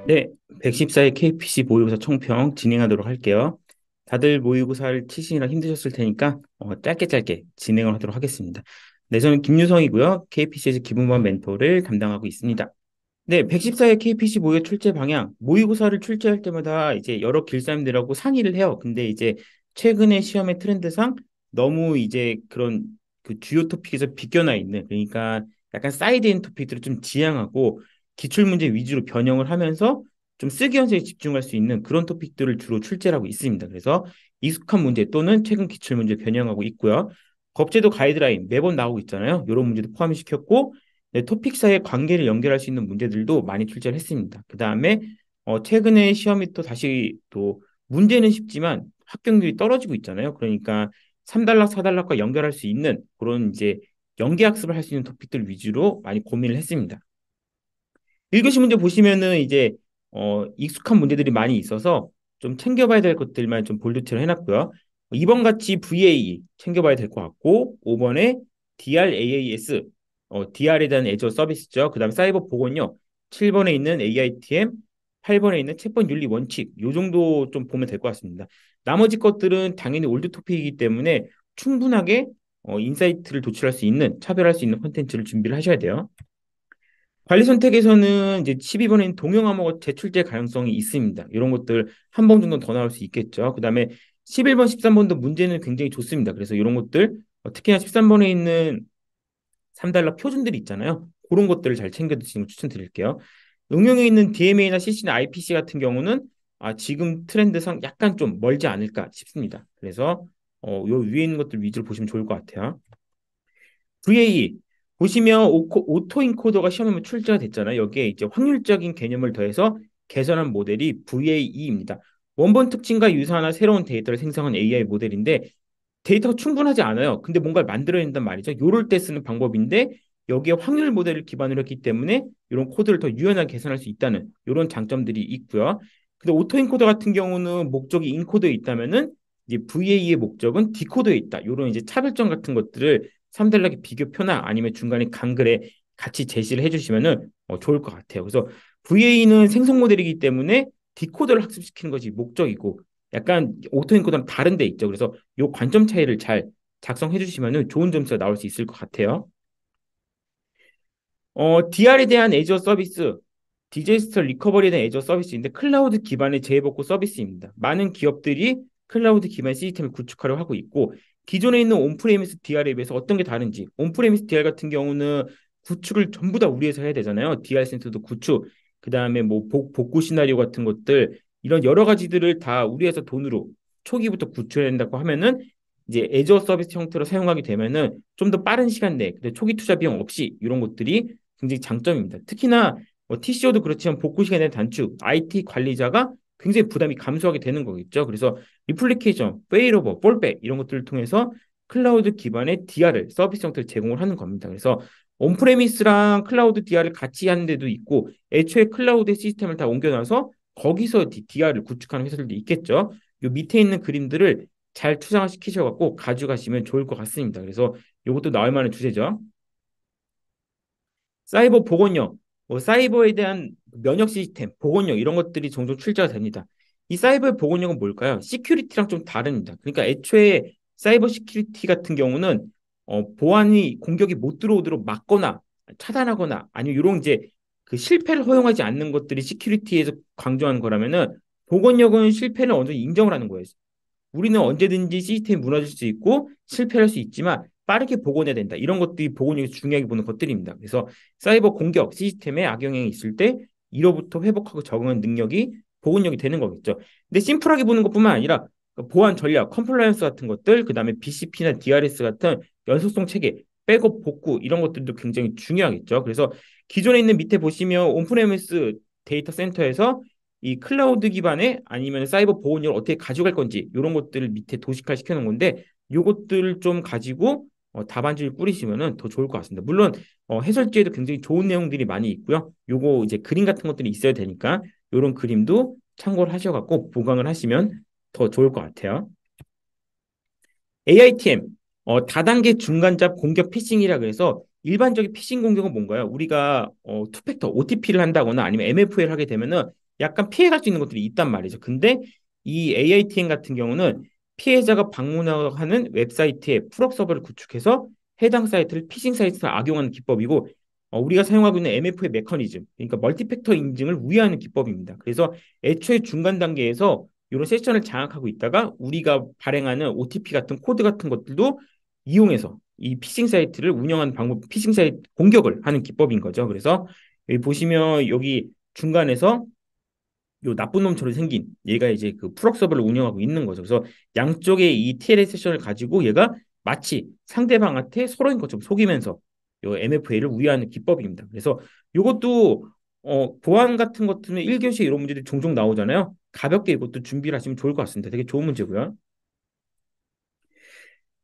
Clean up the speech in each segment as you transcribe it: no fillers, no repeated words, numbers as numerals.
네, 114회 KPC 모의고사 총평 진행하도록 할게요. 다들 모의고사를 치시느라 힘드셨을 테니까 짧게 짧게 진행을 하도록 하겠습니다. 네, 저는 김유성이고요. KPC에서 기본반 멘토를 담당하고 있습니다. 네, 114회 KPC 모의 출제 방향, 모의고사를 출제할 때마다 이제 여러 길사님들하고 상의를 해요. 근데 이제 최근의 시험의 트렌드상 너무 이제 그런 그 주요 토픽에서 비껴나 있는, 그러니까 약간 사이드인 토픽들을 좀 지양하고 기출문제 위주로 변형을 하면서 좀 쓰기 연습에 집중할 수 있는 그런 토픽들을 주로 출제를 하고 있습니다. 그래서 익숙한 문제 또는 최근 기출문제 변형하고 있고요. 겁제도 가이드라인 매번 나오고 있잖아요. 이런 문제도 포함시켰고, 네, 토픽 사이의 관계를 연결할 수 있는 문제들도 많이 출제를 했습니다. 그 다음에 최근에 시험이 또 다시 또 문제는 쉽지만 합격률이 떨어지고 있잖아요. 그러니까 3단락, 4단락과 연결할 수 있는 그런 이제 연계학습을 할 수 있는 토픽들 위주로 많이 고민을 했습니다. 1교시 문제 보시면은 이제 익숙한 문제들이 많이 있어서 좀 챙겨봐야 될 것들만 좀 볼드체로 해놨고요. 2번 같이 VA 챙겨봐야 될 것 같고, 5번에 DRAAS, DR에 대한 애저 서비스죠. 그 다음 사이버 보건요. 7번에 있는 AITM, 8번에 있는 채권 윤리 원칙, 요 정도 좀 보면 될 것 같습니다. 나머지 것들은 당연히 올드 토픽이기 때문에 충분하게 인사이트를 도출할 수 있는, 차별할 수 있는 콘텐츠를 준비를 하셔야 돼요. 관리 선택에서는 이제 12번인 동형 암호가 재출제 가능성이 있습니다. 이런 것들 한 번 정도 더 나올 수 있겠죠. 그다음에 11번, 13번도 문제는 굉장히 좋습니다. 그래서 이런 것들 특히나 13번에 있는 3달러 표준들이 있잖아요. 그런 것들을 잘 챙겨 드시는 걸 추천드릴게요. 응용에 있는 DMA나 CC나 IPC 같은 경우는 지금 트렌드상 약간 좀 멀지 않을까 싶습니다. 그래서 요 위에 있는 것들 위주로 보시면 좋을 것 같아요. VAE 보시면 오토 인코더가 시험에 출제가 됐잖아요. 여기에 이제 확률적인 개념을 더해서 개선한 모델이 VAE입니다. 원본 특징과 유사한 새로운 데이터를 생성한 AI 모델인데 데이터가 충분하지 않아요. 근데 뭔가를 만들어야 된단 말이죠. 요럴 때 쓰는 방법인데 여기에 확률 모델을 기반으로 했기 때문에 이런 코드를 더 유연하게 개선할 수 있다는 이런 장점들이 있고요. 근데 오토 인코더 같은 경우는 목적이 인코더에 있다면은 이제 VA의 목적은 디코더에 있다. 이런 이제 차별점 같은 것들을 3단락의 비교표나 아니면 중간에 간글에 같이 제시를 해주시면은 좋을 것 같아요. 그래서 VA는 생성 모델이기 때문에 디코더를 학습시키는 것이 목적이고 약간 오토엔코더랑 다른 데 있죠. 그래서 이 관점 차이를 잘 작성해 주시면 좋은 점수가 나올 수 있을 것 같아요. DR에 대한 애저 서비스, 디제스터 리커버리에 대한 애저 서비스인데 클라우드 기반의 재해복구 서비스입니다. 많은 기업들이 클라우드 기반 시스템을 구축하려고 하고 있고 기존에 있는 온프레미스 DR에 비해서 어떤 게 다른지 온프레미스 DR 같은 경우는 구축을 전부 다 우리에서 해야 되잖아요. DR 센터도 구축, 그 다음에 뭐 복구 시나리오 같은 것들 이런 여러 가지들을 다 우리에서 돈으로 초기부터 구축해야 된다고 하면은 이제 애저 서비스 형태로 사용하게 되면은 좀 더 빠른 시간 내에 근데 초기 투자 비용 없이 이런 것들이 굉장히 장점입니다. 특히나 TCO도 그렇지만 복구 시간의 단축, IT 관리자가 굉장히 부담이 감소하게 되는 거겠죠. 그래서 리플리케이션, 페이로버, 폴백 이런 것들을 통해서 클라우드 기반의 DR을 서비스 형태를 제공을 하는 겁니다. 그래서 온프레미스랑 클라우드 DR을 같이 하는 데도 있고 애초에 클라우드 시스템을 다 옮겨놔서 거기서 DR을 구축하는 회사들도 있겠죠. 요 밑에 있는 그림들을 잘 투상화 시키셔갖고 가져가시면 좋을 것 같습니다. 그래서 이것도 나올 만한 주제죠. 사이버 보건력, 뭐 사이버에 대한 면역 시스템, 보건력 이런 것들이 종종 출제가 됩니다. 이 사이버의 보건력은 뭘까요? 시큐리티랑 좀 다릅니다. 그러니까 애초에 사이버 시큐리티 같은 경우는 보안이 공격이 못 들어오도록 막거나 차단하거나 아니면 이런 이제 그 실패를 허용하지 않는 것들이 시큐리티에서 강조하는 거라면은 보건력은 실패를 어느 정도 인정을 하는 거예요. 우리는 언제든지 시스템이 무너질 수 있고 실패할 수 있지만 빠르게 복원해야 된다. 이런 것들이 복원력이 중요하게 보는 것들입니다. 그래서 사이버 공격 시스템에 악영향이 있을 때 이로부터 회복하고 적응하는 능력이 복원력이 되는 거겠죠. 근데 심플하게 보는 것뿐만 아니라 보안 전략, 컴플라이언스 같은 것들, 그다음에 BCP나 DRS 같은 연속성 체계, 백업 복구 이런 것들도 굉장히 중요하겠죠. 그래서 기존에 있는 밑에 보시면 온프레미스 데이터 센터에서 이 클라우드 기반의 아니면 사이버 보건력을 어떻게 가져갈 건지 이런 것들을 밑에 도식화 시켜놓은 건데 요것들을 좀 가지고 답안지를 꾸리시면은 더 좋을 것 같습니다. 물론 해설지에도 굉장히 좋은 내용들이 많이 있고요. 요거 이제 그림 같은 것들이 있어야 되니까 요런 그림도 참고를 하셔갖고 보강을 하시면 더 좋을 것 같아요. AITM 다단계 중간잡 공격 피싱이라 그래서 일반적인 피싱 공격은 뭔가요? 우리가 투팩터 OTP를 한다거나 아니면 MFA를 하게 되면은 약간 피해갈 수 있는 것들이 있단 말이죠. 근데 이 AITM 같은 경우는 피해자가 방문하는 웹사이트에 프록 서버를 구축해서 해당 사이트를 피싱 사이트로 악용하는 기법이고 우리가 사용하고 있는 MFA 메커니즘, 그러니까 멀티팩터 인증을 우회하는 기법입니다. 그래서 애초에 중간 단계에서 이런 세션을 장악하고 있다가 우리가 발행하는 OTP 같은 코드 같은 것들도 이용해서 이 피싱 사이트를 운영하는 방법, 피싱 사이트 공격을 하는 기법인 거죠. 그래서 여기 보시면 여기 중간에서 요 나쁜 놈처럼 생긴 얘가 이제 그 프록 서버를 운영하고 있는 거죠. 그래서 양쪽의 이 TLS 세션을 가지고 얘가 마치 상대방한테 서로인 것처럼 속이면서 요 MFA를 우회하는 기법입니다. 그래서 요것도 보안 같은 것들은 1교시 이런 문제들이 종종 나오잖아요. 가볍게 이것도 준비를 하시면 좋을 것 같습니다. 되게 좋은 문제고요.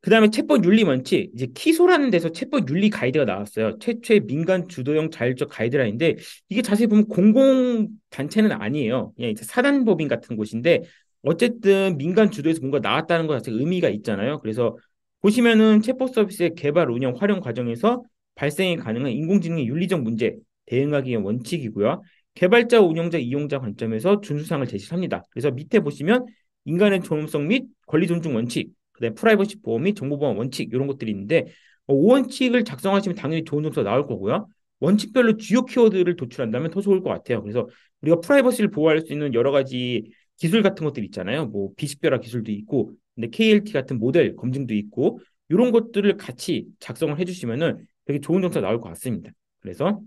그다음에 채권 윤리 원칙, 이제 키소라는 데서 채권 윤리 가이드가 나왔어요. 최초의 민간 주도형 자율적 가이드라인인데 이게 자세히 보면 공공 단체는 아니에요. 그냥 이제 사단법인 같은 곳인데 어쨌든 민간 주도에서 뭔가 나왔다는 것 자체가 의미가 있잖아요. 그래서 보시면은 채권 서비스의 개발, 운영, 활용 과정에서 발생이 가능한 인공지능의 윤리적 문제 대응하기 위한 원칙이고요. 개발자, 운영자, 이용자 관점에서 준수상을 제시합니다. 그래서 밑에 보시면 인간의 존엄성 및 권리 존중 원칙, 그다음에 프라이버시 보호 및 정보보안 원칙 이런 것들이 있는데 5원칙을 작성하시면 당연히 좋은 점수가 나올 거고요. 원칙별로 주요 키워드를 도출한다면 더 좋을 것 같아요. 그래서 우리가 프라이버시를 보호할 수 있는 여러 가지 기술 같은 것들 있잖아요. 뭐 비식별화 기술도 있고, 근데 KLT 같은 모델 검증도 있고 이런 것들을 같이 작성을 해주시면은 되게 좋은 점수가 나올 것 같습니다. 그래서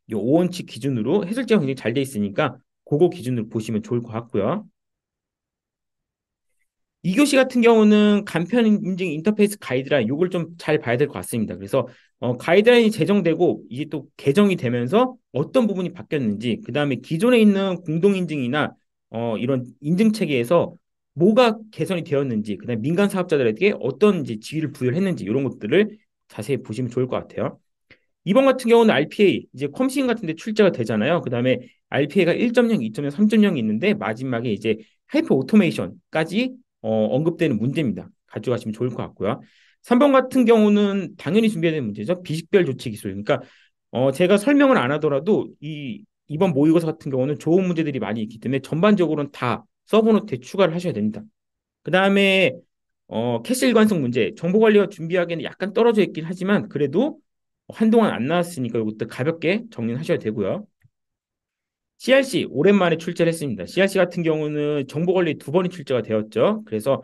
이 5원칙 기준으로 해설제가 굉장히 잘 돼 있으니까 그거 기준으로 보시면 좋을 것 같고요. 2교시 같은 경우는 간편 인증 인터페이스 가이드라인 요걸 좀 잘 봐야 될 것 같습니다. 그래서 가이드라인이 제정되고 이게 또 개정이 되면서 어떤 부분이 바뀌었는지 그다음에 기존에 있는 공동 인증이나 이런 인증 체계에서 뭐가 개선이 되었는지 그다음에 민간 사업자들에게 어떤 이제 지위를 부여를 했는지 이런 것들을 자세히 보시면 좋을 것 같아요. 이번 같은 경우는 RPA 이제 컴싱 같은 데 출제가 되잖아요. 그다음에 RPA가 1.0, 2.0, 3.0이 있는데 마지막에 이제 하이퍼 오토메이션까지 언급되는 문제입니다. 가져가시면 좋을 것 같고요. 3번 같은 경우는 당연히 준비해야 되는 문제죠. 비식별 조치 기술. 그러니까 제가 설명을 안 하더라도 이번 모의고사 같은 경우는 좋은 문제들이 많이 있기 때문에 전반적으로는 다 서브노트에 추가를 하셔야 됩니다. 그다음에 캐시 일관성 문제, 정보 관리가 준비하기에는 약간 떨어져 있긴 하지만 그래도 한동안 안 나왔으니까 이것도 가볍게 정리하셔야 되고요. CRC 오랜만에 출제를 했습니다. CRC 같은 경우는 정보 관리 두 번이 출제가 되었죠. 그래서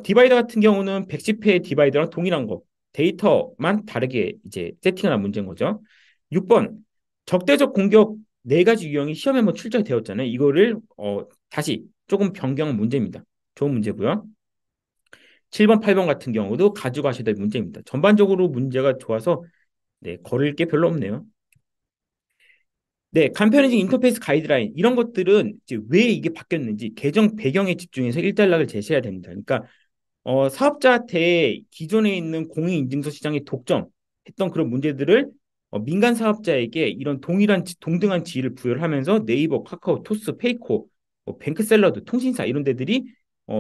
디바이더 같은 경우는 110회 디바이더랑 동일한 거 데이터만 다르게 이제 세팅한 문제인 거죠. 6번 적대적 공격 네 가지 유형이 시험에 한번 출제가 되었잖아요. 이거를 다시 조금 변경한 문제입니다. 좋은 문제고요. 7번, 8번 같은 경우도 가져가셔야 될 문제입니다. 전반적으로 문제가 좋아서 네, 거릴 게 별로 없네요. 네, 간편해진 인터페이스 가이드라인 이런 것들은 이제 왜 이게 바뀌었는지 개정 배경에 집중해서 일단락을 제시해야 됩니다. 그러니까 사업자한테 기존에 있는 공인인증서 시장에 독점했던 그런 문제들을 민간 사업자에게 이런 동등한 지위를 부여를 하면서 네이버, 카카오, 토스, 페이코, 뱅크샐러드, 통신사 이런 데들이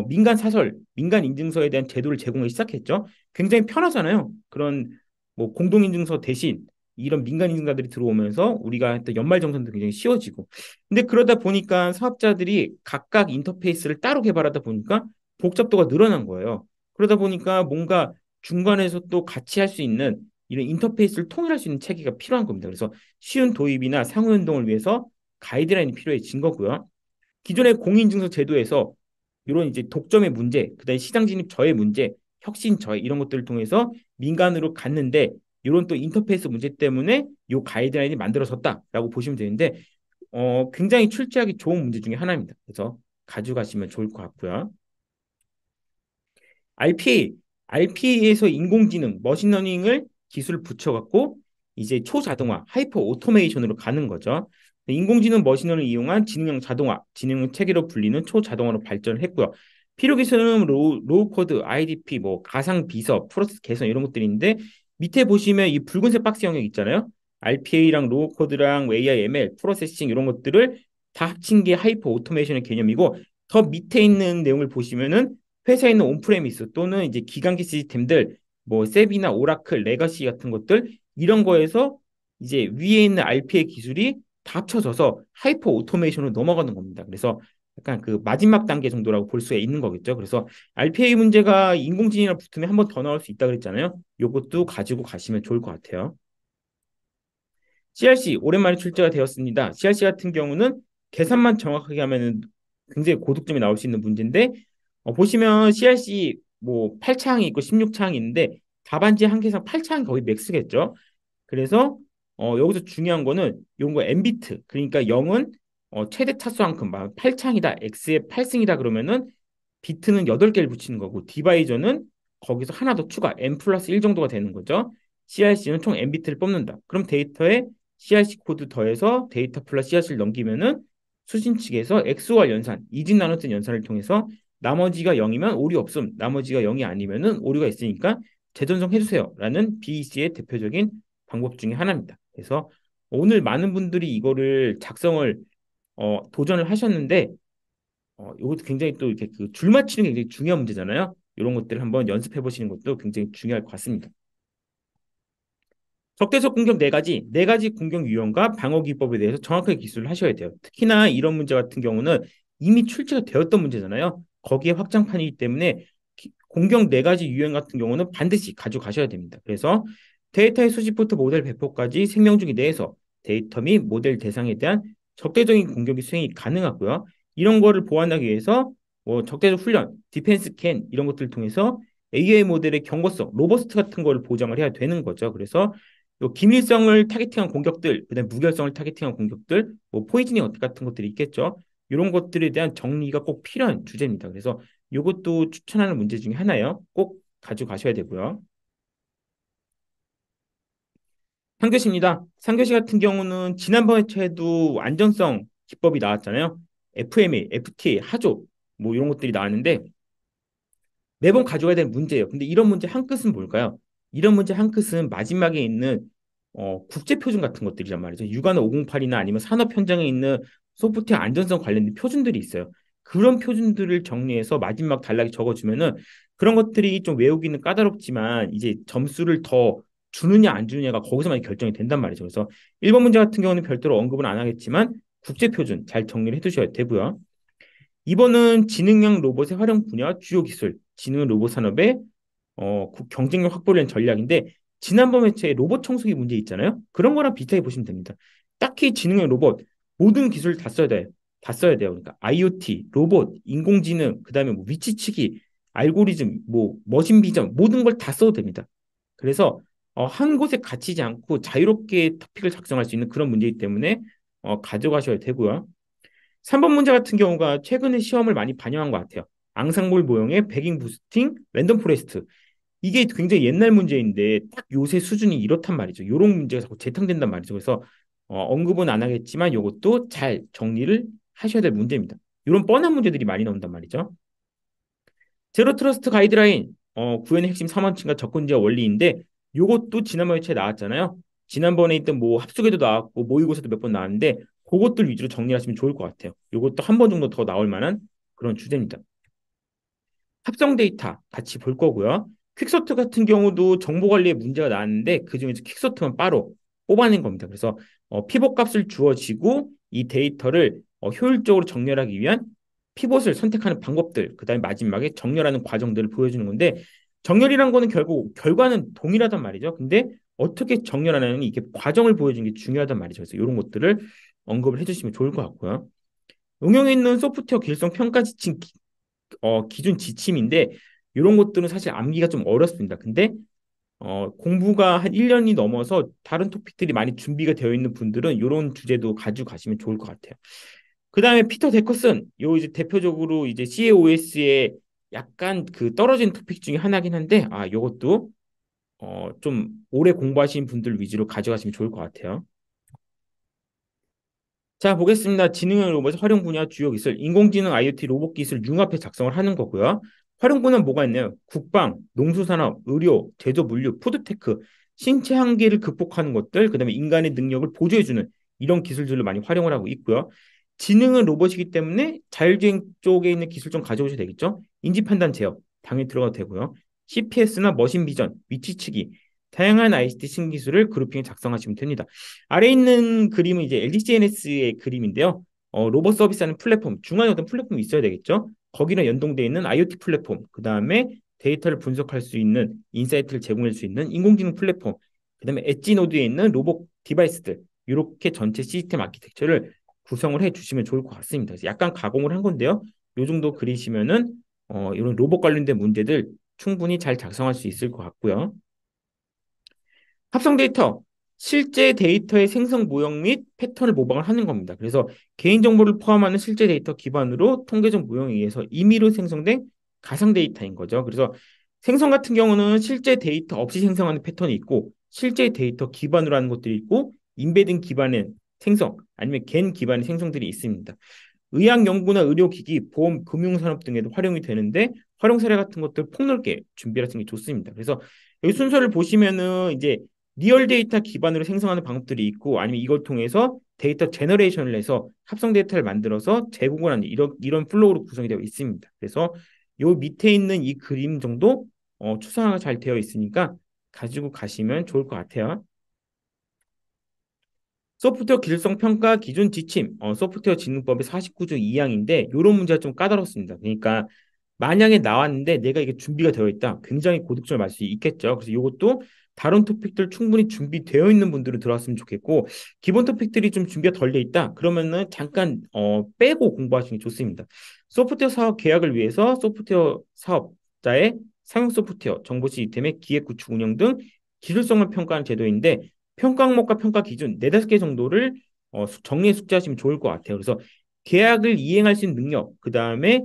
민간 사설, 민간 인증서에 대한 제도를 제공하기 시작했죠. 굉장히 편하잖아요. 그런 뭐 공동인증서 대신 이런 민간 인증자들이 들어오면서 우리가 했던 연말정산도 굉장히 쉬워지고. 근데 그러다 보니까 사업자들이 각각 인터페이스를 따로 개발하다 보니까 복잡도가 늘어난 거예요. 그러다 보니까 뭔가 중간에서 또 같이 할 수 있는 이런 인터페이스를 통일할 수 있는 체계가 필요한 겁니다. 그래서 쉬운 도입이나 상호 연동을 위해서 가이드라인이 필요해진 거고요. 기존의 공인인증서 제도에서 이런 이제 독점의 문제, 그다음에 시장 진입 저해 문제, 혁신 저해 이런 것들을 통해서 민간으로 갔는데 이런 또 인터페이스 문제 때문에 이 가이드라인이 만들어졌다라고 보시면 되는데 굉장히 출제하기 좋은 문제 중에 하나입니다. 그래서 가져가시면 좋을 것 같고요. RPA에서 인공지능, 머신러닝을 기술을 붙여갖고 이제 초자동화, 하이퍼 오토메이션으로 가는 거죠. 인공지능 머신러닝을 이용한 지능형 자동화, 지능형 체계로 불리는 초자동화로 발전을 했고요. 필요 기술은 로우 코드, IDP, 뭐 가상 비서, 프로세스 개선 이런 것들이 있는데 밑에 보시면 이 붉은색 박스 영역 있잖아요. RPA랑 로우 코드랑 AI, ML, 프로세싱 이런 것들을 다 합친 게 하이퍼 오토메이션의 개념이고 더 밑에 있는 내용을 보시면은 회사에 있는 온프레미스 또는 이제 기간기 시스템들 뭐 세비나 오라클, 레거시 같은 것들 이런 거에서 이제 위에 있는 RPA 기술이 다 합쳐져서 하이퍼 오토메이션으로 넘어가는 겁니다. 그래서 약간 그 마지막 단계 정도라고 볼 수 있는 거겠죠. 그래서 RPA 문제가 인공지능이랑 붙으면 한 번 더 나올 수 있다 그랬잖아요. 요것도 가지고 가시면 좋을 것 같아요. CRC 오랜만에 출제가 되었습니다. CRC 같은 경우는 계산만 정확하게 하면은 굉장히 고득점이 나올 수 있는 문제인데 보시면 CRC 뭐 8차항이 있고 16차항이 있는데 답안지 한 개당 8차항이 거의 맥스겠죠. 그래서 여기서 중요한 거는 요거 n비트 그러니까 0은 최대 차수만큼 8창이다 x의 8승이다 그러면은 비트는 8개를 붙이는 거고 디바이저는 거기서 하나 더 추가 n 플러스 1 정도가 되는 거죠. CRC는 총 n비트를 뽑는다. 그럼 데이터에 CRC 코드 더해서 데이터 플러스 CRC를 넘기면은 수신 측에서 XOR 연산, 이진 나눗셈 연산을 통해서 나머지가 0이면 오류 없음, 나머지가 0이 아니면은 오류가 있으니까 재전송 해주세요. 라는 BEC의 대표적인 방법 중에 하나입니다. 그래서 오늘 많은 분들이 이거를 작성을 도전을 하셨는데 이것도 굉장히 또 이렇게 그 줄 맞추는 게 굉장히 중요한 문제잖아요. 이런 것들을 한번 연습해 보시는 것도 굉장히 중요할 것 같습니다. 적대적 공격 네 가지 공격 유형과 방어 기법에 대해서 정확하게 기술을 하셔야 돼요. 특히나 이런 문제 같은 경우는 이미 출제가 되었던 문제잖아요. 거기에 확장판이기 때문에 공격 네 가지 유형 같은 경우는 반드시 가져가셔야 됩니다. 그래서 데이터의 수집부터 모델 배포까지 생명주기 내에서 데이터 및 모델 대상에 대한 적대적인 공격이 수행이 가능하고요. 이런 거를 보완하기 위해서 뭐 적대적 훈련, 디펜스 캔 이런 것들을 통해서 AI 모델의 경고성, 로버스트 같은 거를 보장을 해야 되는 거죠. 그래서 요 기밀성을 타겟팅한 공격들, 그다음 무결성을 타겟팅한 공격들, 뭐 포이즈닝 어택 같은 것들이 있겠죠. 이런 것들에 대한 정리가 꼭 필요한 주제입니다. 그래서 이것도 추천하는 문제 중에 하나예요. 꼭 가져가셔야 되고요. 3교시입니다. 3교시 같은 경우는 지난번 회차에도 안전성 기법이 나왔잖아요. FMA, FTA, 하조 뭐 이런 것들이 나왔는데 매번 가져가야 되는 문제예요. 근데 이런 문제 한 끝은 뭘까요? 이런 문제 한 끝은 마지막에 있는 국제 표준 같은 것들이란 말이죠. 육안 508이나 아니면 산업 현장에 있는 소프트웨어 안전성 관련된 표준들이 있어요. 그런 표준들을 정리해서 마지막 단락에 적어주면은 그런 것들이 좀 외우기는 까다롭지만 이제 점수를 더 주느냐 안 주느냐가 거기서만 결정이 된단 말이죠. 그래서 1번 문제 같은 경우는 별도로 언급은 안 하겠지만 국제 표준 잘 정리를 해두셔야 되고요. 이번은 지능형 로봇의 활용 분야 주요 기술, 지능 로봇 산업의 경쟁력 확보를 위한 전략인데 지난번 회차에 로봇 청소기 문제 있잖아요. 그런 거랑 비슷하게 보시면 됩니다. 딱히 지능형 로봇 모든 기술을 다 써야 돼요. 다 써야 돼요. 그러니까 IoT, 로봇, 인공지능, 그다음에 뭐 위치치기, 알고리즘, 뭐 머신 비전 모든 걸 다 써도 됩니다. 그래서 한 곳에 갇히지 않고 자유롭게 토픽을 작성할 수 있는 그런 문제이기 때문에 가져가셔야 되고요. 3번 문제 같은 경우가 최근에 시험을 많이 반영한 것 같아요. 앙상블 모형의 배깅 부스팅, 랜덤 포레스트. 이게 굉장히 옛날 문제인데 딱 요새 수준이 이렇단 말이죠. 이런 문제가 자꾸 재탕된단 말이죠. 그래서 언급은 안 하겠지만 이것도 잘 정리를 하셔야 될 문제입니다. 이런 뻔한 문제들이 많이 나온단 말이죠. 제로 트러스트 가이드라인, 구현의 핵심 3원칙과 접근지와 원리인데 이것도 지난번 회차에 나왔잖아요. 지난번에 있던 뭐 합숙에도 나왔고 모의고사도 몇 번 나왔는데 그것들 위주로 정리하시면 좋을 것 같아요. 이것도 한 번 정도 더 나올 만한 그런 주제입니다. 합성 데이터 같이 볼 거고요. 퀵소트 같은 경우도 정보 관리에 문제가 나왔는데 그중에서 퀵소트만 바로 뽑아낸 겁니다. 그래서 피봇 값을 주어지고 이 데이터를 효율적으로 정렬하기 위한 피봇을 선택하는 방법들, 그다음에 마지막에 정렬하는 과정들을 보여주는 건데 정렬이란 거는 결국 결과는 동일하단 말이죠. 근데 어떻게 정렬하느냐 이게 과정을 보여주는 게 중요하단 말이죠. 그래서 이런 것들을 언급을 해주시면 좋을 것 같고요. 응용에 있는 소프트웨어 길성 평가 지침 기준 지침인데 이런 것들은 사실 암기가 좀 어렵습니다. 근데 공부가 한 1년이 넘어서 다른 토픽들이 많이 준비가 되어 있는 분들은 이런 주제도 가지고 가시면 좋을 것 같아요. 그 다음에 피터 데커슨, 요 이제 대표적으로 이제 CAOS의 약간 그 떨어진 토픽 중에 하나긴 한데, 요것도 좀 오래 공부하신 분들 위주로 가져가시면 좋을 것 같아요. 자, 보겠습니다. 지능형 로봇의 활용 분야 주요 기술, 인공지능 IoT 로봇 기술 융합해 작성을 하는 거고요. 활용 분야는 뭐가 있나요? 국방, 농수산업, 의료, 제조 물류, 푸드테크, 신체 한계를 극복하는 것들, 그다음에 인간의 능력을 보조해주는 이런 기술들을 많이 활용을 하고 있고요. 지능은 로봇이기 때문에 자율주행 쪽에 있는 기술 좀 가져오셔도 되겠죠? 인지 판단 제어, 당연히 들어가도 되고요. CPS나 머신 비전, 위치치기, 다양한 ICT 신기술을 그룹핑해 작성하시면 됩니다. 아래 있는 그림은 이제 LGCNS의 그림인데요. 로봇 서비스하는 플랫폼, 중간에 어떤 플랫폼이 있어야 되겠죠. 거기랑 연동되어 있는 IoT 플랫폼, 그 다음에 데이터를 분석할 수 있는 인사이트를 제공할 수 있는 인공지능 플랫폼, 그 다음에 엣지 노드에 있는 로봇 디바이스들, 이렇게 전체 시스템 아키텍처를 구성을 해주시면 좋을 것 같습니다. 그래서 약간 가공을 한 건데요. 요 정도 그리시면은 이런 로봇 관련된 문제들 충분히 잘 작성할 수 있을 것 같고요. 합성 데이터, 실제 데이터의 생성 모형 및 패턴을 모방을 하는 겁니다. 그래서 개인정보를 포함하는 실제 데이터 기반으로 통계적 모형에 의해서 임의로 생성된 가상 데이터인 거죠. 그래서 생성 같은 경우는 실제 데이터 없이 생성하는 패턴이 있고 실제 데이터 기반으로 하는 것들이 있고 인베딩 기반의 생성 아니면 겐 기반의 생성들이 있습니다. 의학 연구나 의료기기, 보험, 금융산업 등에도 활용이 되는데 활용 사례 같은 것들 폭넓게 준비하시는 게 좋습니다. 그래서 여기 순서를 보시면은 이제 리얼 데이터 기반으로 생성하는 방법들이 있고 아니면 이걸 통해서 데이터 제너레이션을 해서 합성 데이터를 만들어서 제공을 하는 이런 플로우로 구성이 되어 있습니다. 그래서 요 밑에 있는 이 그림 정도 추상화가 잘 되어 있으니까 가지고 가시면 좋을 것 같아요. 소프트웨어 기술성 평가 기준 지침, 소프트웨어 진흥법의 49조 2항인데 이런 문제가 좀 까다롭습니다. 그러니까 만약에 나왔는데 내가 이게 준비가 되어 있다. 굉장히 고득점을 맞을 수 있겠죠. 그래서 이것도 다른 토픽들 충분히 준비되어 있는 분들은 들어왔으면 좋겠고 기본 토픽들이 좀 준비가 덜 돼 있다. 그러면은 잠깐 빼고 공부하시는 게 좋습니다. 소프트웨어 사업 계약을 위해서 소프트웨어 사업자의 사용 소프트웨어, 정보 시스템의 기획 구축 운영 등 기술성을 평가하는 제도인데 평가 항목과 평가 기준 네다섯 개 정도를 정리해 숙지하시면 좋을 것 같아요. 그래서 계약을 이행할 수 있는 능력, 그 다음에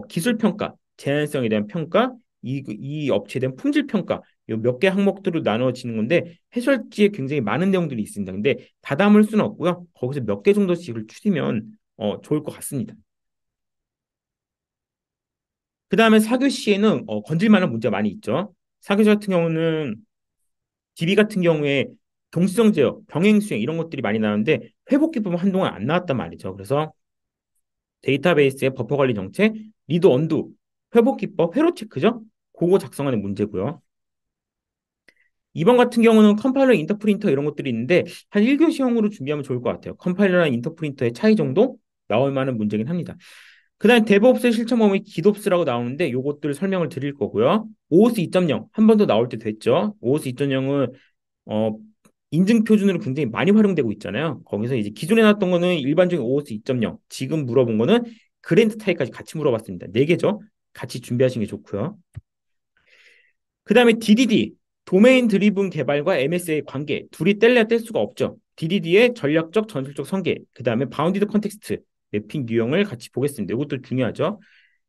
기술 평가, 제한성에 대한 평가, 이 업체에 대한 품질 평가, 이 몇 개 항목들로 나눠지는 건데 해설지에 굉장히 많은 내용들이 있습니다. 근데 다 담을 수는 없고요. 거기서 몇 개 정도씩을 추리면 좋을 것 같습니다. 그 다음에 사교 시에는 건질 만한 문제가 많이 있죠. 사교시 같은 경우는 DB 같은 경우에 동시성 제어, 병행 수행 이런 것들이 많이 나오는데 회복 기법은 한동안 안 나왔단 말이죠. 그래서 데이터베이스의 버퍼 관리 정책, 리드 언두, 회복 기법, 회로 체크죠. 그거 작성하는 문제고요. 이번 같은 경우는 컴파일러, 인터프린터 이런 것들이 있는데 한 1교시형으로 준비하면 좋을 것 같아요. 컴파일러랑 인터프린터의 차이 정도 나올 만한 문제긴 합니다. 그다음 데브옵스 실천 범위 기덥스라고 나오는데 요것들 설명을 드릴 거고요. OOS 2.0 한 번 더 나올 때 됐죠. OOS 2.0은 어, 인증 표준으로 굉장히 많이 활용되고 있잖아요. 거기서 이제 기존에 나왔던 거는 일반적인 OOS 2.0, 지금 물어본 거는 그랜드 타입까지 같이 물어봤습니다. 네 개죠. 같이 준비하시는 게 좋고요. 그 다음에 DDD, 도메인 드리븐 개발과 MS의 관계, 둘이 뗄래야 뗄 수가 없죠. DDD의 전략적, 전술적 설계, 그 다음에 바운디드 컨텍스트, 매핑 유형을 같이 보겠습니다. 이것도 중요하죠.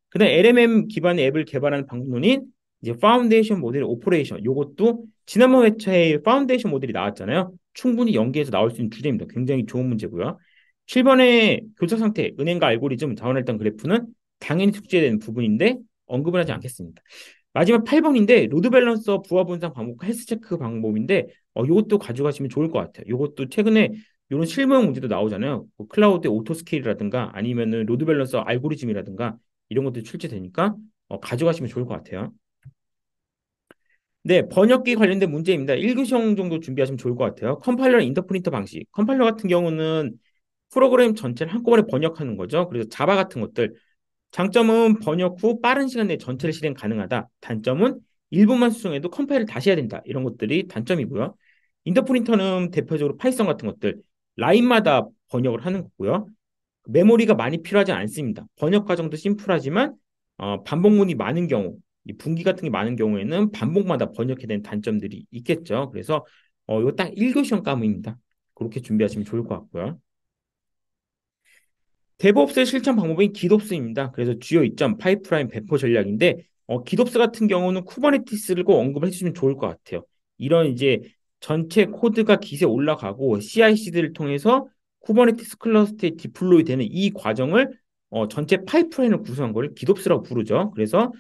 그다음 LMM 기반의 앱을 개발하는 방법론인 이제 파운데이션 모델 오퍼레이션 요것도 지난번 회차에 파운데이션 모델이 나왔잖아요. 충분히 연계해서 나올 수 있는 주제입니다. 굉장히 좋은 문제고요. 7번의 교차 상태, 은행과 알고리즘, 자원할당 그래프는 당연히 숙제되는 부분인데 언급을 하지 않겠습니다. 마지막 8번인데 로드 밸런서 부하 분산 방법 헬스 체크 방법인데 요것도 가져가시면 좋을 것 같아요. 요것도 최근에 이런 실무용 문제도 나오잖아요. 뭐 클라우드 오토 스케일이라든가 아니면은 로드 밸런서 알고리즘이라든가 이런 것도 출제되니까 가져가시면 좋을 것 같아요. 네, 번역기 관련된 문제입니다. 1교시형 정도 준비하시면 좋을 것 같아요. 컴파일러 인터프린터 방식. 컴파일러 같은 경우는 프로그램 전체를 한꺼번에 번역하는 거죠. 그래서 자바 같은 것들. 장점은 번역 후 빠른 시간 내에 전체를 실행 가능하다. 단점은 일부만 수정해도 컴파일을 다시 해야 된다. 이런 것들이 단점이고요. 인터프린터는 대표적으로 파이썬 같은 것들 라인마다 번역을 하는 거고요. 메모리가 많이 필요하지 않습니다. 번역 과정도 심플하지만 반복문이 많은 경우, 이 분기 같은 게 많은 경우에는 반복마다 번역해야 되는 단점들이 있겠죠. 그래서 이거 딱 1교시형 과목입니다. 그렇게 준비하시면 좋을 것 같고요. 데브옵스의 실천 방법인 기덥스입니다. 그래서 주요 이점 파이프라인 배포 전략인데 기덥스 같은 경우는 쿠버네티스를 꼭 언급을 해주시면 좋을 것 같아요. 이런 이제 전체 코드가 기세에 올라가고 CI/CD를 통해서 쿠버네티스 클러스터에 디플로이 되는 이 과정을 전체 파이프라인을 구성한 걸 기덥스라고 부르죠. 그래서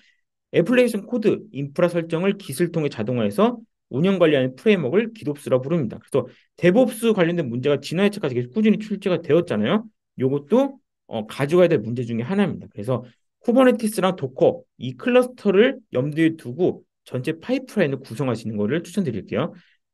애플리케이션 코드, 인프라 설정을 기술 통해 자동화해서 운영 관리하는 프레임워크를 기덥스라고 부릅니다. 그래서 데브옵스 관련된 문제가 지난 회차까지 계속 꾸준히 출제가 되었잖아요. 이것도 가져가야 될 문제 중에 하나입니다. 그래서 쿠버네티스랑 도커 이 클러스터를 염두에 두고 전체 파이프라인을 구성하시는 것을 추천드릴게요.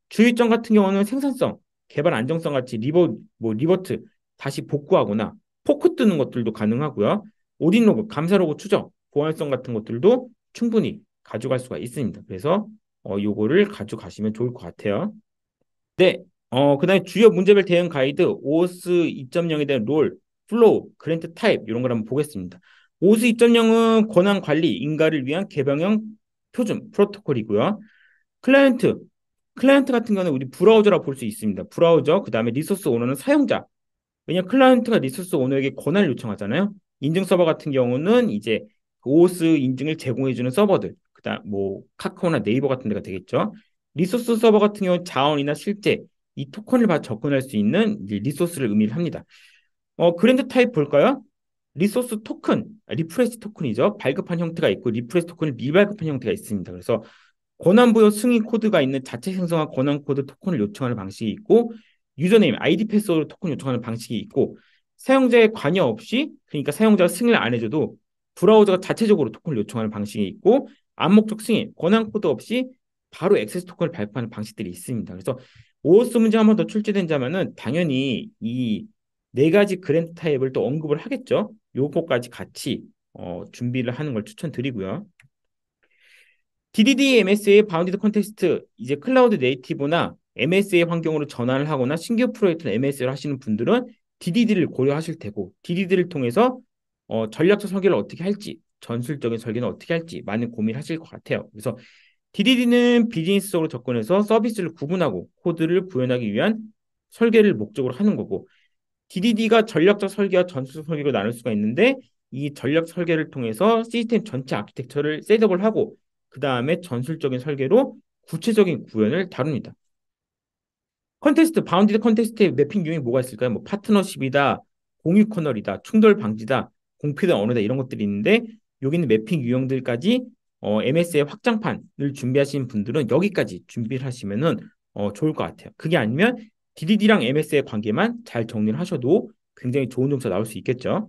주의점 같은 경우는 생산성, 개발 안정성 같이 리버트 다시 복구하거나 포크 뜨는 것들도 가능하고요. 오딘 로그, 감사 로그 추적, 보안성 같은 것들도 충분히 가져갈 수가 있습니다. 그래서 요거를 가져가시면 좋을 것 같아요. 네, 그다음에 주요 문제별 대응 가이드, 오스 2.0에 대한 롤, 플로우, 그랜트 타입 이런 걸 한번 보겠습니다. 오스 2.0은 권한 관리, 인가를 위한 개방형 표준 프로토콜이고요. 클라이언트, 클라이언트 같은 경우는 우리 브라우저라 볼 수 있습니다. 브라우저, 그다음에 리소스 오너는 사용자. 왜냐 클라이언트가 리소스 오너에게 권한을 요청하잖아요. 인증 서버 같은 경우는 이제 오스 인증을 제공해주는 서버들, 그다음 뭐 카카오나 네이버 같은 데가 되겠죠. 리소스 서버 같은 경우는 자원이나 실제 이 토큰을 받아 접근할 수 있는 이제 리소스를 의미를 합니다. 그랜드 타입 볼까요? 리소스 토큰, 리프레시 토큰이죠. 발급한 형태가 있고 리프레시 토큰을 미발급한 형태가 있습니다. 그래서 권한 부여 승인 코드가 있는 자체 생성한 권한 코드 토큰을 요청하는 방식이 있고 유저네임, 아이디 패스워드 토큰 요청하는 방식이 있고 사용자의 관여 없이 그러니까 사용자가 승인을 안 해줘도 브라우저가 자체적으로 토큰을 요청하는 방식이 있고 암묵적 승인, 권한 코드 없이 바로 액세스 토큰을 발급하는 방식들이 있습니다. 그래서 오어스 문제 한 번 더 출제된다면은 당연히 이 네 가지 그랜드 타입을 또 언급을 하겠죠. 요거까지 같이 준비를 하는 걸 추천드리고요. DDD MSA 바운디드 컨텍스트 이제 클라우드 네이티브나 MSA 환경으로 전환을 하거나 신규 프로젝트나 MSA를 하시는 분들은 DDD를 고려하실 테고 DDD를 통해서 전략적 설계를 어떻게 할지 전술적인 설계는 어떻게 할지 많은 고민을 하실 것 같아요. 그래서 DDD는 비즈니스적으로 접근해서 서비스를 구분하고 코드를 구현하기 위한 설계를 목적으로 하는 거고 DDD가 전략적 설계와 전술적 설계로 나눌 수가 있는데 이 전략 설계를 통해서 시스템 전체 아키텍처를 셋업을 하고 그 다음에 전술적인 설계로 구체적인 구현을 다룹니다. 컨테스트, 바운디드 컨테스트의 매핑 유형이 뭐가 있을까요? 뭐 파트너십이다, 공유 커널이다, 충돌 방지다, 공피다 언어다 이런 것들이 있는데 여기는 매핑 유형들까지 MS의 확장판을 준비하시는 분들은 여기까지 준비를 하시면은 좋을 것 같아요. 그게 아니면 DDD랑 MS의 관계만 잘 정리를 하셔도 굉장히 좋은 점수가 나올 수 있겠죠.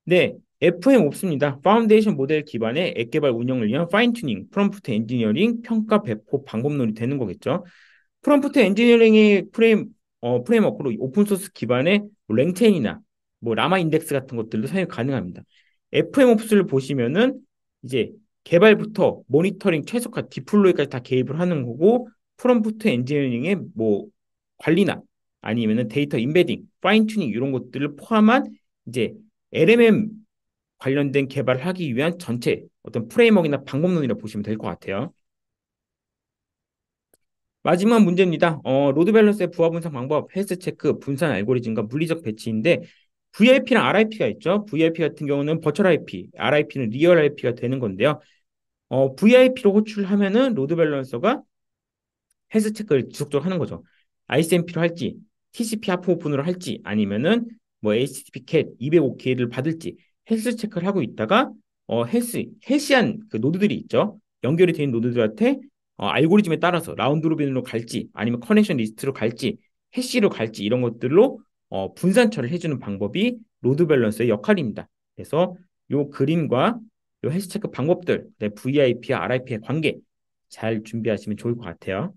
네, FM 없습니다. 파운데이션 모델 기반의 앱 개발 운영을 위한 파인 튜닝, 프롬프트 엔지니어링, 평가 배포 방법론이 되는 거겠죠. 프롬프트 엔지니어링의 프레임워크로 오픈 소스 기반의 뭐 랭체인이나 뭐 라마 인덱스 같은 것들도 사용 가능합니다. FMOPS를 보시면은 이제 개발부터 모니터링, 최적화, 디플로이까지 다 개입을 하는 거고 프롬프트 엔지니어링의 뭐 관리나 아니면은 데이터 인베딩, 파인 튜닝 이런 것들을 포함한 이제 LMM 관련된 개발을 하기 위한 전체 어떤 프레임워크나 방법론이라 보시면 될 것 같아요. 마지막 문제입니다. 로드 밸런스의 부하 분산 방법, 헬스 체크, 분산 알고리즘과 물리적 배치인데 VIP랑 RIP가 있죠. VIP 같은 경우는 버추얼 IP, RIP는 리얼 IP가 되는 건데요. VIP로 호출하면은 로드 밸런서가 헬스 체크를 지속적으로 하는 거죠. ICMP로 할지, TCP 하프 오픈으로 할지, 아니면은 뭐 HTTP 캣 205K를 받을지 헬스 체크를 하고 있다가 해시한 그 노드들이 있죠. 연결이 된 노드들한테 알고리즘에 따라서 라운드 로빈으로 갈지, 아니면 커넥션 리스트로 갈지, 해시로 갈지 이런 것들로 분산 처리를 해주는 방법이 로드 밸런서의 역할입니다. 그래서 요 그림과 요 헬스 체크 방법들, VIP와 RIP의 관계 잘 준비하시면 좋을 것 같아요.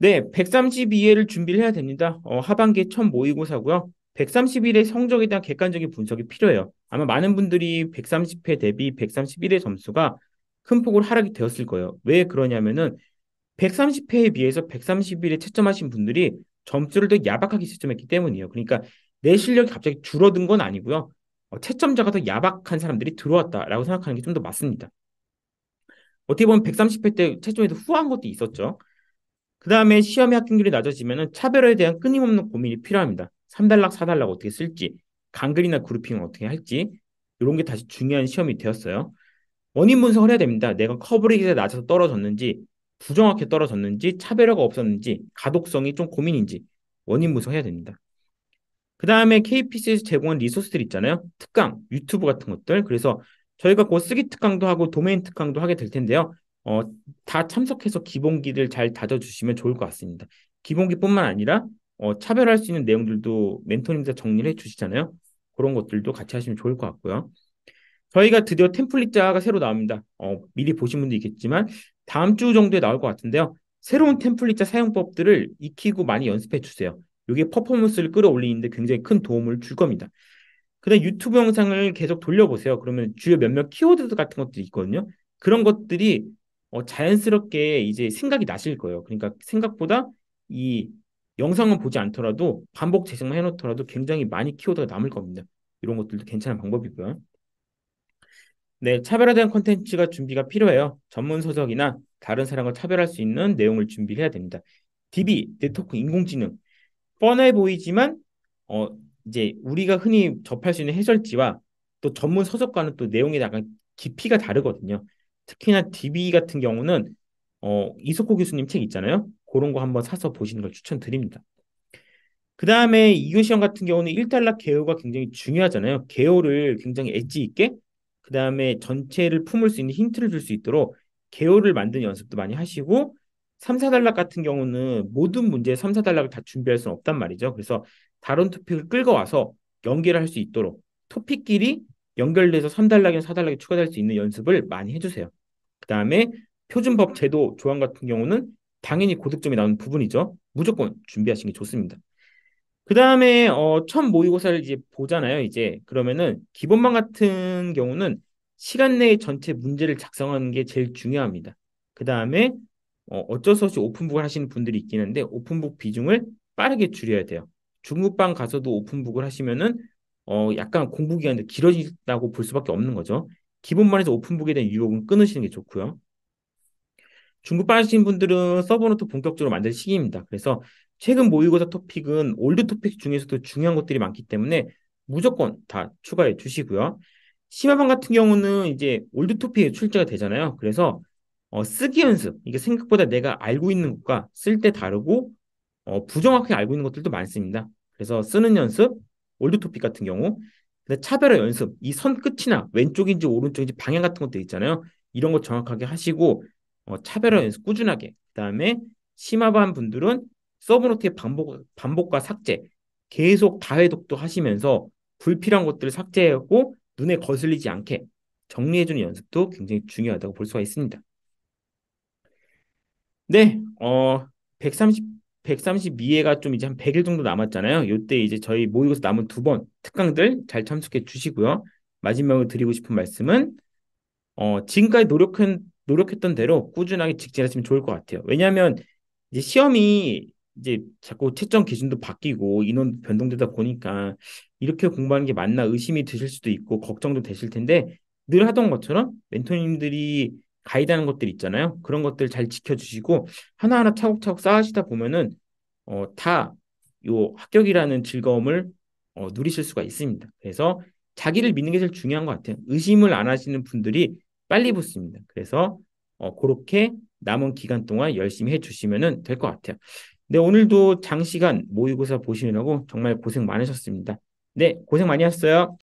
네, 132회를 준비를 해야 됩니다. 하반기 첫 모의고사고요. 131회 성적에 대한 객관적인 분석이 필요해요. 아마 많은 분들이 130회 대비 131회 점수가 큰 폭으로 하락이 되었을 거예요. 왜 그러냐면은 130회에 비해서 131회 채점하신 분들이 점수를 더 야박하게 채점했기 때문이에요. 그러니까 내 실력이 갑자기 줄어든 건 아니고요. 채점자가 더 야박한 사람들이 들어왔다라고 생각하는 게 좀 더 맞습니다. 어떻게 보면 130회 때 채점에도 후한 것도 있었죠. 그 다음에 시험의 합격률이 낮아지면 차별화에 대한 끊임없는 고민이 필요합니다. 3단락, 4단락 어떻게 쓸지, 간글이나 그룹핑을 어떻게 할지, 이런 게 다시 중요한 시험이 되었어요. 원인 분석을 해야 됩니다. 내가 커버리지가 낮아서 떨어졌는지, 부정확히 떨어졌는지, 차별화가 없었는지, 가독성이 좀 고민인지, 원인 분석해야 됩니다. 그 다음에 KPC에서 제공한 리소스들 있잖아요. 특강, 유튜브 같은 것들. 그래서 저희가 곧 쓰기 특강도 하고 도메인 특강도 하게 될 텐데요. 어, 다 참석해서 기본기를 잘 다져주시면 좋을 것 같습니다. 기본기뿐만 아니라 차별할 수 있는 내용들도 멘토님들 정리를 해주시잖아요. 그런 것들도 같이 하시면 좋을 것 같고요. 저희가 드디어 템플릿자가 새로 나옵니다. 미리 보신 분도 있겠지만 다음 주 정도에 나올 것 같은데요. 새로운 템플릿자 사용법들을 익히고 많이 연습해 주세요. 이게 퍼포먼스를 끌어올리는데 굉장히 큰 도움을 줄 겁니다. 그다음 유튜브 영상을 계속 돌려보세요. 그러면 주요 몇몇 키워드 같은 것들이 있거든요. 그런 것들이 자연스럽게 이제 생각이 나실 거예요. 그러니까 생각보다 이 영상은 보지 않더라도 반복 재생만 해놓더라도 굉장히 많이 키워드가 남을 겁니다. 이런 것들도 괜찮은 방법이고요. 네, 차별화된 콘텐츠가 준비가 필요해요. 전문 서적이나 다른 사람과 차별할 수 있는 내용을 준비해야 됩니다. DB, 네트워크 인공지능, 뻔해 보이지만 어 이제 우리가 흔히 접할 수 있는 해설지와 또 전문 서적과는 또 내용이 약간 깊이가 다르거든요. 특히나 DB 같은 경우는 이석호 교수님 책 있잖아요. 그런 거 한번 사서 보시는 걸 추천드립니다. 그 다음에 이교 시험 같은 경우는 일단락 개요가 굉장히 중요하잖아요. 개요를 굉장히 엣지 있게 그 다음에 전체를 품을 수 있는 힌트를 줄 수 있도록 개요를 만드는 연습도 많이 하시고 3, 4단락 같은 경우는 모든 문제에 3, 4단락을 다 준비할 수는 없단 말이죠. 그래서 다른 토픽을 끌고 와서 연계를 할 수 있도록 토픽끼리 연결돼서 3단락이나 4단락이 추가될 수 있는 연습을 많이 해주세요. 그 다음에 표준법 제도 조항 같은 경우는 당연히 고득점이 나오는 부분이죠. 무조건 준비하시는 게 좋습니다. 그 다음에 첫 모의고사를 이제 보잖아요. 이제 그러면은 기본반 같은 경우는 시간 내에 전체 문제를 작성하는 게 제일 중요합니다. 그 다음에 어쩔 수 없이 오픈북을 하시는 분들이 있긴 한데 오픈북 비중을 빠르게 줄여야 돼요. 중급반 가서도 오픈북을 하시면은 약간 공부 기간이 길어진다고 볼 수밖에 없는 거죠. 기본반에서 오픈북에 대한 유혹은 끊으시는 게 좋고요. 중급 빠르신 분들은 서브노트 본격적으로 만들 시기입니다. 그래서 최근 모의고사 토픽은 올드 토픽 중에서도 중요한 것들이 많기 때문에 무조건 다 추가해 주시고요. 심화반 같은 경우는 이제 올드 토픽에 출제가 되잖아요. 그래서 쓰기 연습, 이게 생각보다 내가 알고 있는 것과 쓸 때 다르고 부정확하게 알고 있는 것들도 많습니다. 그래서 쓰는 연습, 올드 토픽 같은 경우, 근데 차별화 연습, 이 선 끝이나 왼쪽인지 오른쪽인지 방향 같은 것들 있잖아요. 이런 거 정확하게 하시고 차별화 연습 꾸준하게. 그다음에 심화반 분들은 서브노트의 반복과 삭제, 계속 다회독도 하시면서 불필요한 것들을 삭제하고 눈에 거슬리지 않게 정리해주는 연습도 굉장히 중요하다고 볼 수가 있습니다. 네, 130, 132회가 좀 이제 한 100일 정도 남았잖아요. 요때 이제 저희 모의고사 남은 두 번 특강들 잘 참석해 주시고요. 마지막으로 드리고 싶은 말씀은 지금까지 노력했던 대로 꾸준하게 직진하시면 좋을 것 같아요. 왜냐하면 이제 시험이 이제 자꾸 채점 기준도 바뀌고 인원 변동되다 보니까 이렇게 공부하는 게 맞나 의심이 드실 수도 있고 걱정도 되실 텐데 늘 하던 것처럼 멘토님들이 가이드하는 것들 있잖아요. 그런 것들 잘 지켜주시고 하나하나 차곡차곡 쌓으시다 보면은 다 요 합격이라는 즐거움을 누리실 수가 있습니다. 그래서 자기를 믿는 게 제일 중요한 것 같아요. 의심을 안 하시는 분들이 빨리 붙습니다. 그래서 그렇게 남은 기간 동안 열심히 해주시면 될 것 같아요. 네, 오늘도 장시간 모의고사 보시느라고 정말 고생 많으셨습니다. 네, 고생 많이 하셨어요.